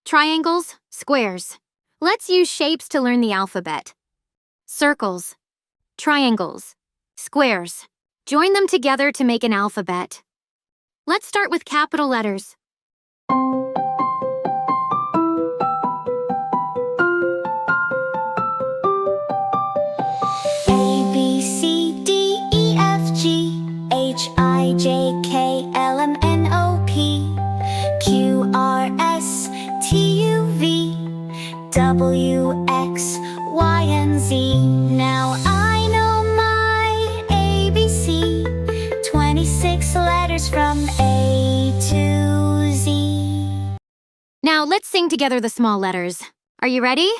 Triangles, squares. Let's use shapes to learn the alphabet. Circles, triangles, squares. Join them together to make an alphabet. Let's start with capital letters. A, B, C, D, E, F, G, H, I, J, K, L, M, N, O, P, Q, R, S, T, U, V, W, X, Y, and Z. Now I know my ABC, 26 letters from A to Z. Now let's sing together the small letters. Are you ready?